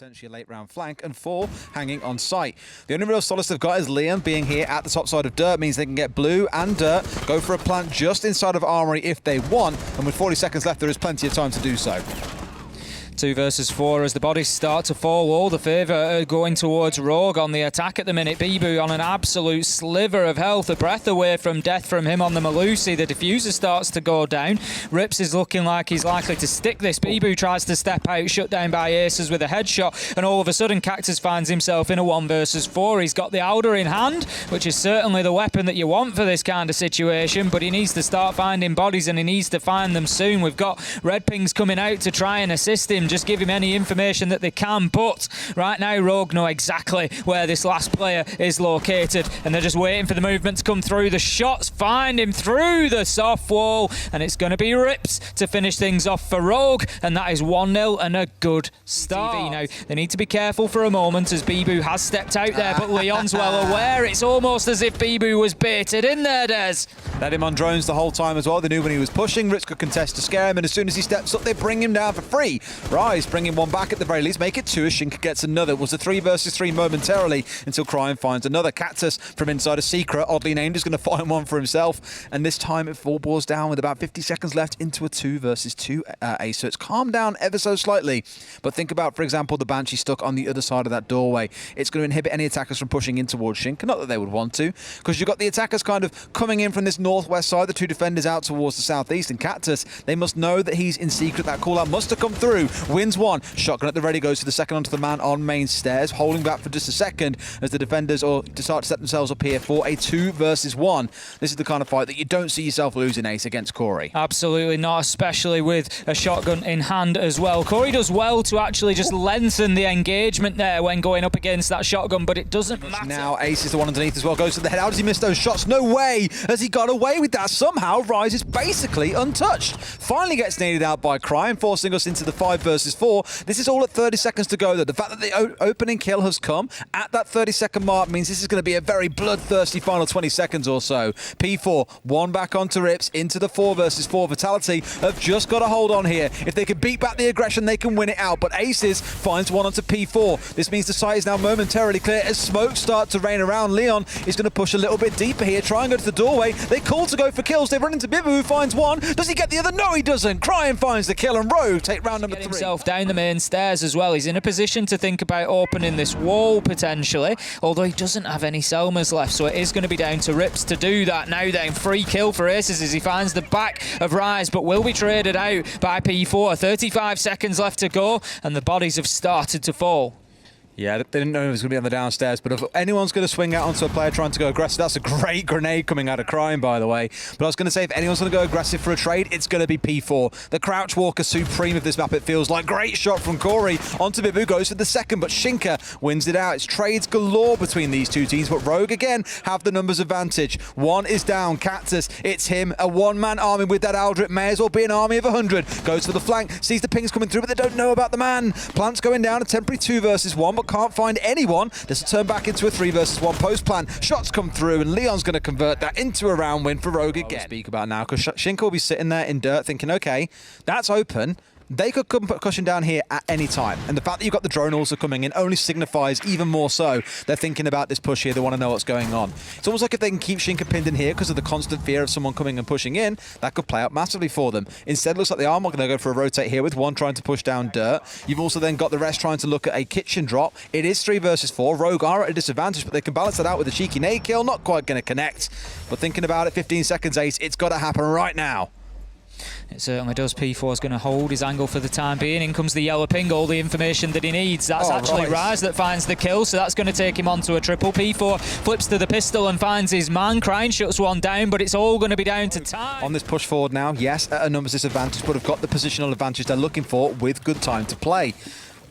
potentially a late round flank, and 4 hanging on site. The only real solace they've got is Leon being here at the top side of dirt means they can get blue and dirt, go for a plant just inside of armory if they want, and with 40 seconds left there is plenty of time to do so. 2 versus 4 as the bodies start to fall. All the favour going towards Rogue on the attack at the minute. Bibu on an absolute sliver of health, a breath away from death from him on the Malusi. The diffuser starts to go down. Rips is looking like he's likely to stick this. Bibu tries to step out, shut down by Aces with a headshot, and all of a sudden Cactus finds himself in a 1 versus 4. He's got the Alder in hand, which is certainly the weapon that you want for this kind of situation, but he needs to start finding bodies and he needs to find them soon. We've got Red Pings coming out to try and assist him, just give him any information that they can, but right now Rogue know exactly where this last player is located and they're just waiting for the movement to come through. The shots find him through the soft wall and it's going to be Rips to finish things off for Rogue, and that is 1-0 and a good start. Now they need to be careful for a moment as Bibu has stepped out there, but Leon's well aware. It's almost as if Bibu was baited in there, Des. Let him on drones the whole time as well. They knew when he was pushing, Rips could contest to scare him, and as soon as he steps up they bring him down for free. Rise bringing one back at the very least, make it 2 as Shinka gets another. It was a 3 versus 3 momentarily until Crime finds another. Cactus from inside a secret, oddly named, is going to find one for himself, and this time it 4 balls down with about 50 seconds left into a 2 versus 2 ace. So it's calmed down ever so slightly, but think about, for example, the Banshee stuck on the other side of that doorway. It's going to inhibit any attackers from pushing in towards Shinka, not that they would want to, because you've got the attackers kind of coming in from this northwest side, the 2 defenders out towards the southeast, and Cactus, they must know that he's in secret. That call out must have come through. Wins 1, shotgun at the ready, goes for the second onto the man on main stairs, holding back for just a second as the defenders start to set themselves up here for a 2 versus 1. This is the kind of fight that you don't see yourself losing, Ace, against Corey. Absolutely not, especially with a shotgun in hand as well. Corey does well to actually just lengthen the engagement there when going up against that shotgun, but it doesn't matter. Now Ace is the one underneath as well, goes to the head. How does he miss those shots? No way has he got away with that. Somehow Rise is basically untouched. Finally gets needed out by Crime, forcing us into the 5 versus 4. This is all at 30 seconds to go though. The fact that the opening kill has come at that 30-second mark means this is going to be a very bloodthirsty final 20 seconds or so. P4, 1 back onto Rips, into the 4 versus 4. Vitality have just got to hold on here. If they can beat back the aggression, they can win it out, but Aces finds one onto P4. This means the site is now momentarily clear as smoke starts to rain around. Leon is going to push a little bit deeper here, try and go to the doorway. They call to go for kills. They run into Bibu, who finds one. Does he get the other? No, he doesn't. Crime finds the kill, and Rogue take round number 3. Himself down the main stairs as well. He's in a position to think about opening this wall potentially, although he doesn't have any Selmas left, so it is going to be down to Rips to do that. Now then, free kill for Aces as he finds the back of Rise, but will be traded out by P4. 35 seconds left to go, and the bodies have started to fall. Yeah, they didn't know he was going to be on the downstairs, but if anyone's going to swing out onto a player trying to go aggressive, that's a great grenade coming out of Crime, by the way. But I was going to say, if anyone's going to go aggressive for a trade, it's going to be P4. The Crouch Walker supreme of this map, it feels like. Great shot from Corey onto Bibu, goes for the second, but Shinka wins it out. It's trades galore between these two teams, but Rogue, again, have the numbers advantage. 1 is down, Cactus, it's him, a 1-man army with that Aldrit, may as well be an army of 100. Goes for the flank, sees the pings coming through, but they don't know about the man. Plant's going down, a temporary 2 versus 1, but can't find anyone. This will turn back into a 3 versus 1 post plan. Shots come through and Leon's going to convert that into a round win for Rogue again. Speak about now, because Shinka will be sitting there in dirt thinking, okay, that's open. They could come put cushion down here at any time. And the fact that you've got the drone also coming in only signifies even more so they're thinking about this push here. They want to know what's going on. It's almost like if they can keep Shinka pinned in here because of the constant fear of someone coming and pushing in, that could play out massively for them. Instead, it looks like they are going to go for a rotate here with 1 trying to push down dirt. You've also then got the rest trying to look at a kitchen drop. It is 3 versus 4. Rogue are at a disadvantage, but they can balance that out with a cheeky nade kill. Not quite going to connect. But thinking about it, 15 seconds, Ace, it's got to happen right now. It certainly does. P4 is going to hold his angle for the time being. In comes the yellow ping, all the information that he needs. That's actually Rise that finds the kill, so that's going to take him onto a triple. P4 flips to the pistol and finds his man. Crane shuts one down, but it's all going to be down to time. On this push forward now, yes, at a numbers disadvantage, but have got the positional advantage they're looking for with good time to play.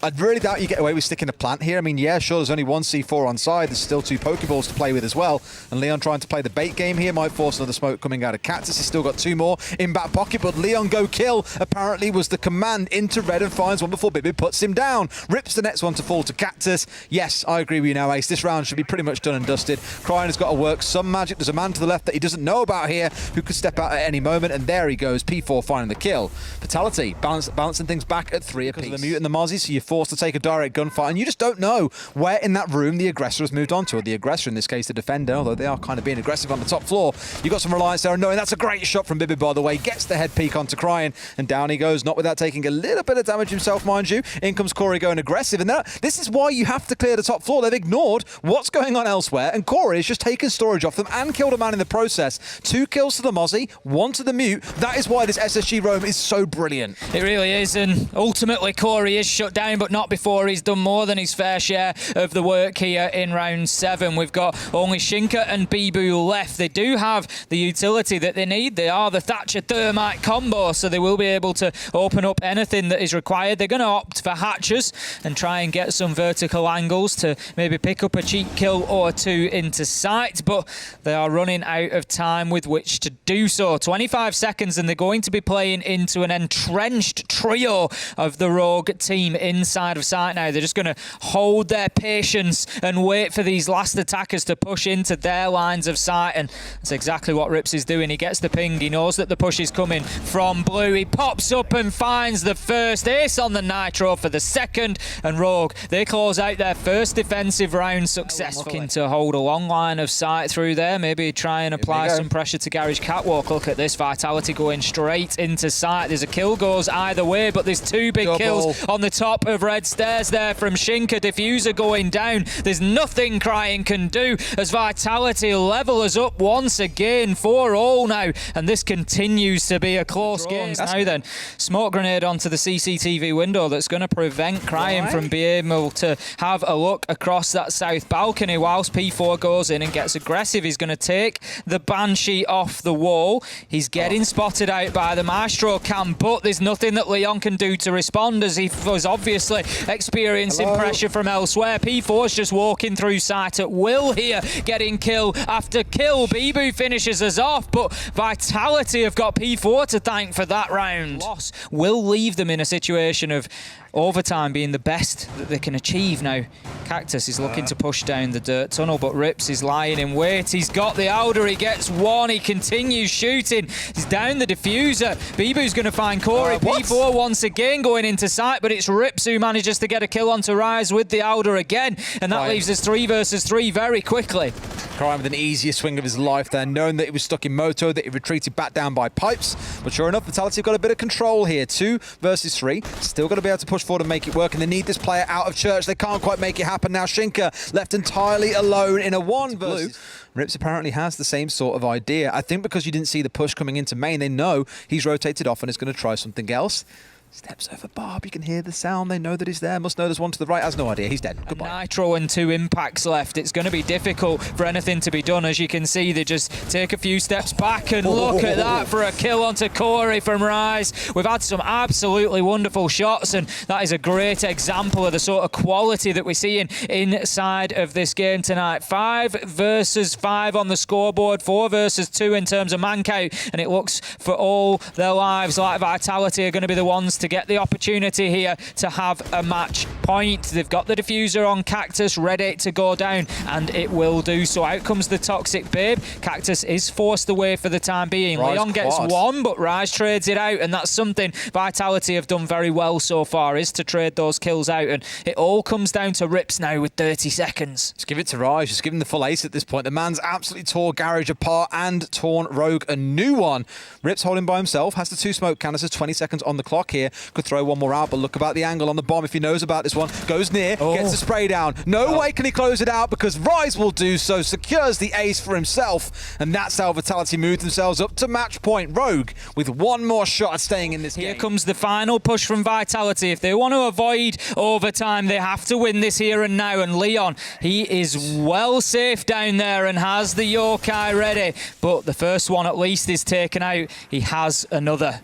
I really doubt you get away with sticking a plant here. I mean, yeah, sure, there's only 1 C4 on side. There's still 2 Pokeballs to play with as well. And Leon trying to play the bait game here might force another smoke coming out of Cactus. He's still got 2 more in back pocket, but Leon go kill apparently was the command into red and finds one before Bibi puts him down. Rips the next one to fall to Cactus. Yes, I agree with you now, Ace. This round should be pretty much done and dusted. Cryin has got to work some magic. There's a man to the left that he doesn't know about here who could step out at any moment, and there he goes, P4 finding the kill. Fatality, balancing things back at 3 apiece. Because of the mute and the Mozzie, so you're forced to take a direct gunfight, and you just don't know where in that room the aggressor has moved on to, or the aggressor, in this case, the defender, although they are kind of being aggressive on the top floor. You got some reliance there, and knowing that's a great shot from Bibi, by the way, gets the head peek onto Cryin, and down he goes, not without taking a little bit of damage himself, mind you. In comes Corey going aggressive, and this is why you have to clear the top floor. They've ignored what's going on elsewhere, and Corey has just taken storage off them and killed a man in the process. 2 kills to the Mozzie, 1 to the Mute. That is why this SSG roam is so brilliant. It really is, and ultimately Corey is shut down, but not before he's done more than his fair share of the work here in round 7. We've got only Shinka and Bibu left. They do have the utility that they need. They are the Thatcher Thermite combo, so they will be able to open up anything that is required. They're going to opt for hatches and try and get some vertical angles to maybe pick up a cheap kill or 2 into sight, but they are running out of time with which to do so. 25 seconds, and they're going to be playing into an entrenched trio of the Rogue team inside of sight now. They're just going to hold their patience and wait for these last attackers to push into their lines of sight, and that's exactly what Rips is doing. He gets the ping, he knows that the push is coming from blue. He pops up and finds the first ace on the Nitro for the second, and Rogue, they close out their first defensive round successfully. Looking to hold a long line of sight through there, maybe try and apply some pressure to Garage Catwalk. Look at this, Vitality going straight into sight. There's a kill goes either way, but there's 2 big kills on the top of red stairs there from Shinka. Diffuser going down. There's nothing Cryin can do as Vitality level us up once again, 4-all now, and this continues to be a close game. Now then, smoke grenade onto the CCTV window that's going to prevent Cryin from being able to have a look across that south balcony whilst P4 goes in and gets aggressive. He's going to take the Banshee off the wall. He's getting spotted out by the Maestro cam, but there's nothing that Leon can do to respond as he was obviously experiencing pressure from elsewhere. P4's just walking through sight at will here, getting kill after kill. Bibu finishes us off, but Vitality have got P4 to thank for that round. Loss will leave them in a situation of overtime being the best that they can achieve. Now, Cactus is looking to push down the dirt tunnel, but Rips is lying in wait. He's got the Alder, he gets 1, he continues shooting. He's down the diffuser. Bibu's going to find Corey. P4 once again going into sight, but it's Rips who manages to get a kill onto Rise with the Alder again, and that leaves us 3 versus 3 very quickly. Cryin with an easier swing of his life there, knowing that he was stuck in Moto, that he retreated back down by pipes. But sure enough, Vitality have got a bit of control here. 2 versus 3. Still got to be able to push forward and make it work, and they need this player out of church. They can't quite make it happen now. Shinka left entirely alone in a 1 versus... Rips apparently has the same sort of idea. I think because you didn't see the push coming into main, they know he's rotated off and is going to try something else. Steps over Barb, you can hear the sound, they know that he's there, must know there's one to the right, has no idea, he's dead. Goodbye. Nitro and 2 impacts left. It's going to be difficult for anything to be done. As you can see, they just take a few steps back, and look at that for a kill onto Corey from Rise. We've had some absolutely wonderful shots, and that is a great example of the sort of quality that we're seeing inside of this game tonight. 5 versus 5 on the scoreboard, 4 versus 2 in terms of man count, and it looks for all their lives like Vitality are going to be the ones to get the opportunity here to have a match point. They've got the diffuser on Cactus ready to go down, and it will do so. Out comes the Toxic Babe. Cactus is forced away for the time being. Rise Leon gets quad. 1, but Rise trades it out, and that's something Vitality have done very well so far, is to trade those kills out, and it all comes down to Rips now with 30 seconds. Just give it to Rise, just give him the full ace at this point. The man's absolutely tore Garage apart and torn Rogue a new one. Rips holding by himself, has the 2 smoke canisters, 20 seconds on the clock here. Could throw one more out, but look about the angle on the bomb if he knows about this one. Goes near, gets the spray down. No way can he close it out, because Rise will do so, secures the ace for himself, and that's how Vitality move themselves up to match point. Rogue with 1 more shot at staying in this game. Here comes the final push from Vitality. If they want to avoid overtime, they have to win this here and now, and Leon, he is well safe down there and has the yokai ready, but the first one at least is taken out. He has another.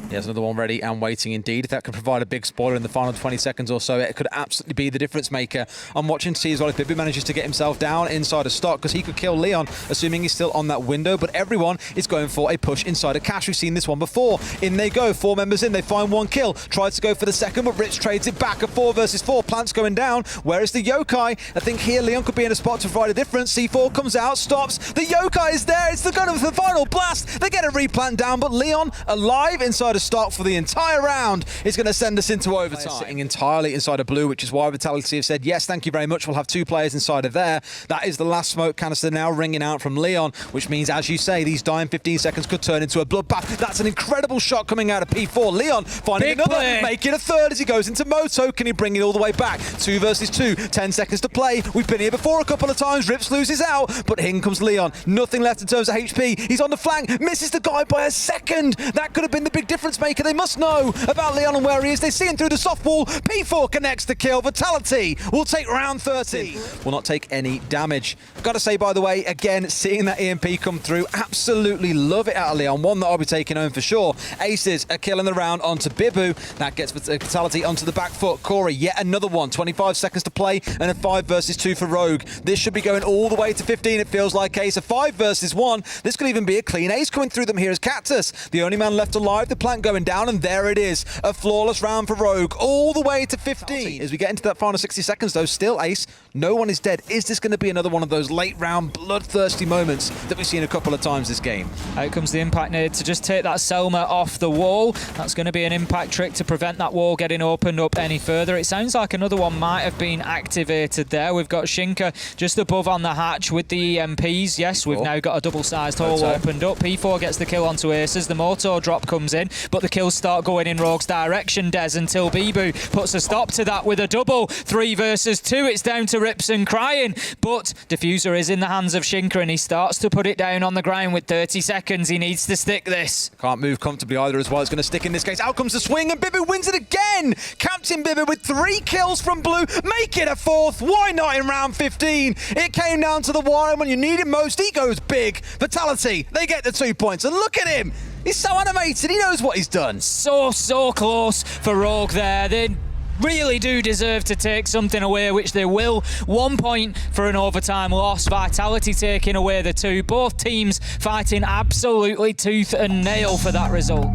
He has another one ready and waiting indeed. If that could provide a big spoiler in the final 20 seconds or so, it could absolutely be the difference maker. I'm watching to see as well if Bibi manages to get himself down inside a stock, because he could kill Leon, assuming he's still on that window, but everyone is going for a push inside a cache. We've seen this one before. In they go, 4 members in, they find 1 kill. Tries to go for the second, but Rich trades it back. A 4 versus 4, Plant's going down. Where is the yokai? I think here Leon could be in a spot to provide a difference. C4 comes out, stops. The yokai is there, it's the gun of the final blast. They get a replant down, but Leon alive in inside of stock for the entire round is going to send us into overtime. Sitting entirely inside of blue, which is why Vitality have said, yes, thank you very much, we'll have 2 players inside of there. That is the last smoke canister now ringing out from Leon, which means, as you say, these dying 15 seconds could turn into a bloodbath. That's an incredible shot coming out of P4. Leon finding Big another, play. making a third as he goes into Moto. Can he bring it all the way back? 2 versus 2, 10 seconds to play. We've been here before a couple of times. Rips loses out, but in comes Leon. Nothing left in terms of HP. He's on the flank, misses the guy by a second. That could have been the big difference maker. They must know about Leon and where he is. They see him through the soft wall. P4 connects the kill. Vitality will take round 13. Will not take any damage. Got to say, by the way, again, seeing that EMP come through, absolutely love it out of Leon. One that I'll be taking home for sure. Aces a kill in the round onto Bibu. That gets Vitality onto the back foot. Corey, yet another one. 25 seconds to play and a 5 versus 2 for Rogue. This should be going all the way to 15, it feels like. Ace, a 5 versus 1. This could even be a clean ace coming through them here as Cactus. The only man left alive, the plant going down, and there it is. A flawless round for Rogue, all the way to 15. As we get into that final 60 seconds, though, still Ace, no one is dead. Is this going to be another one of those late round bloodthirsty moments that we've seen a couple of times this game? Out comes the impact nade to just take that Selma off the wall. That's going to be an impact trick to prevent that wall getting opened up any further. It sounds like another one might have been activated there. We've got Shinka just above on the hatch with the EMPs. Yes, we've now got a double-sized hole opened up. P4 gets the kill onto Aces. The Moto drop comes in, but the kills start going in Rogue's direction, Des, until Bibu puts a stop to that with a double. 3 versus 2. It's down to Rips and Crying, but Diffuser is in the hands of Shinka, and he starts to put it down on the ground with 30 seconds. He needs to stick this. Can't move comfortably either as well. It's going to stick in this case. Out comes the swing, and Bibu wins it again. Captain Bibu with 3 kills from blue. Make it a 4th. Why not in round 15? It came down to the wire when you need it most. He goes big. Vitality, they get the 2 points. And look at him. He's so animated. He knows what he's done. So close for Rogue there. They really do deserve to take something away, which they will. 1 point for an overtime loss. Vitality taking away the 2. Both teams fighting absolutely tooth and nail for that result.